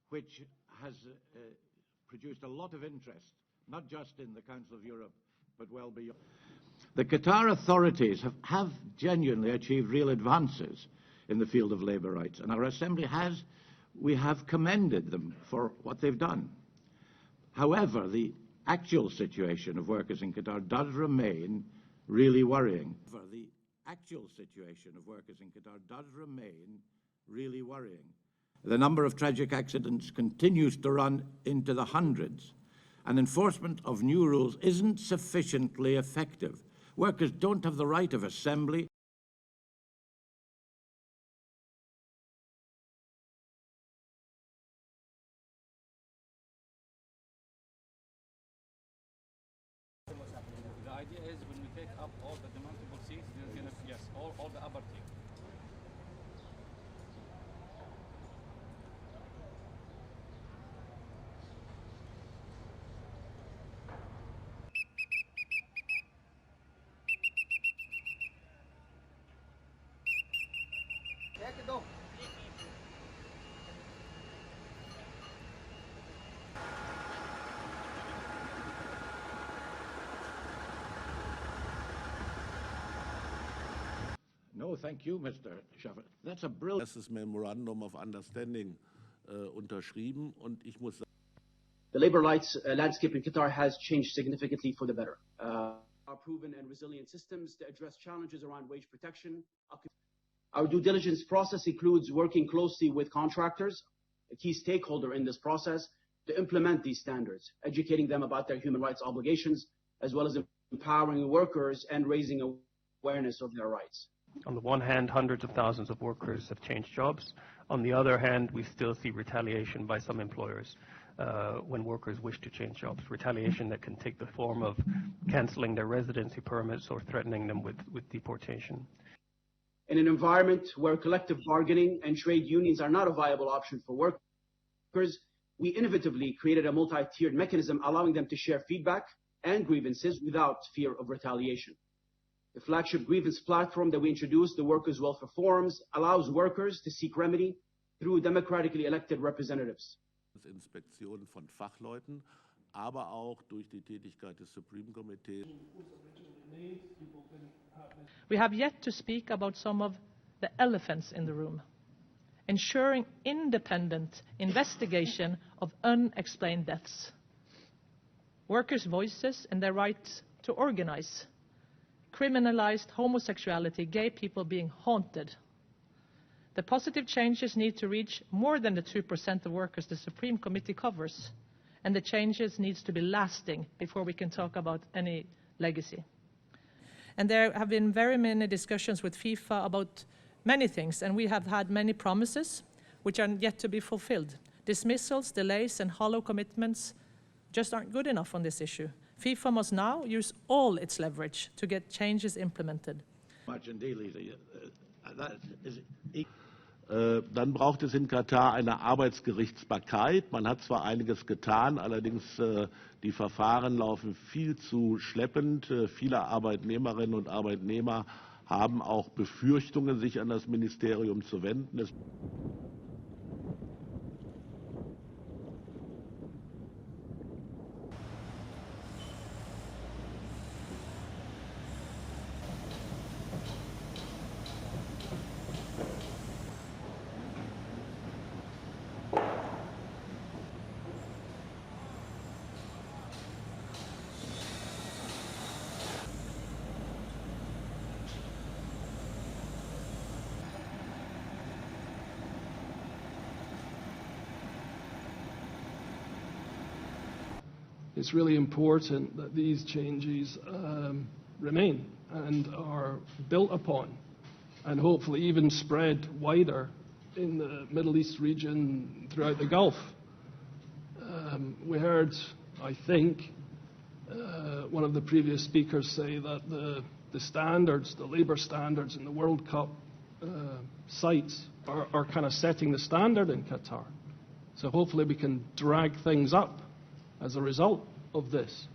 which has produced a lot of interest, not just in the Council of Europe, but well beyond. The Qatar authorities have genuinely achieved real advances in the field of labour rights, and our Assembly we have commended them for what they've done. However, the actual situation of workers in Qatar does remain really worrying. The actual situation of workers in Qatar does remain really worrying. The number of tragic accidents continues to run into the hundreds, and enforcement of new rules isn't sufficiently effective. Workers don't have the right of assembly. The idea is when we take up all the demountable seats, there's going to, yes, all the upper team. No, thank you, Mr. Schaffer. That's a brilliant. Erstes Memorandum of Understanding unterschrieben und ich muss sagen, the labor rights landscape in Qatar has changed significantly for the better. Our proven and resilient systems to address challenges around wage protection. Our due diligence process includes working closely with contractors, a key stakeholder in this process, to implement these standards, educating them about their human rights obligations, as well as empowering workers and raising awareness of their rights. On the one hand, hundreds of thousands of workers have changed jobs. On the other hand, we still see retaliation by some employers when workers wish to change jobs. Retaliation that can take the form of canceling their residency permits or threatening them with deportation. In an environment where collective bargaining and trade unions are not a viable option for workers, we innovatively created a multi-tiered mechanism allowing them to share feedback and grievances without fear of retaliation. The flagship grievance platform that we introduced, the Workers' Welfare Forums, allows workers to seek remedy through democratically elected representatives. Inspektionen von Fachleuten, aber auch durch die Tätigkeit des Supreme Committee. We have yet to speak about some of the elephants in the room. Ensuring independent investigation of unexplained deaths. Workers' voices and their right to organize. Criminalized homosexuality, gay people being haunted. The positive changes need to reach more than the 2% of workers the Supreme Committee covers, and the changes needs to be lasting before we can talk about any legacy. And there have been very many discussions with FIFA about many things, and we have had many promises which are yet to be fulfilled. Dismissals, delays, and hollow commitments just aren't good enough on this issue. FIFA must now use all its leverage to get changes implemented. Dann braucht es in Katar eine Arbeitsgerichtsbarkeit. Man hat zwar einiges getan, allerdings die Verfahren laufen viel zu schleppend. Viele Arbeitnehmerinnen und Arbeitnehmer haben auch Befürchtungen, sich an das Ministerium zu wenden. It's really important that these changes remain and are built upon and hopefully even spread wider in the Middle East region throughout the Gulf. We heard, I think, one of the previous speakers say that the standards, the labour standards in the World Cup sites are kind of setting the standard in Qatar. So hopefully we can drag things up as a result of this.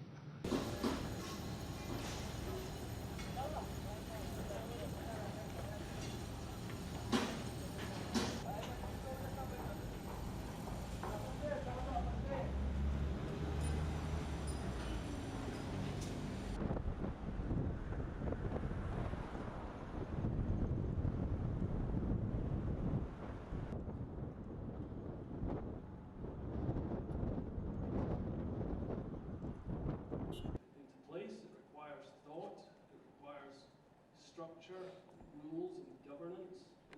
rules and governance.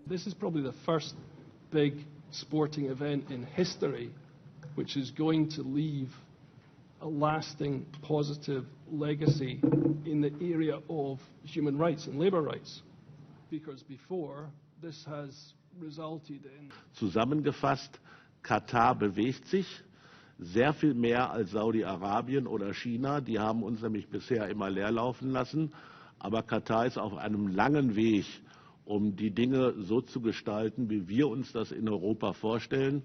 This is probably the first big sporting event in history which is going to leave a lasting positive legacy in the area of human rights and labor rights. Because before, this has resulted in... Zusammengefasst, Katar bewegt sich sehr viel mehr als Saudi-Arabien oder China. Die haben uns nämlich bisher immer leer laufen lassen. Aber Katar ist auf einem langen Weg, um die Dinge so zu gestalten, wie wir uns das in Europa vorstellen.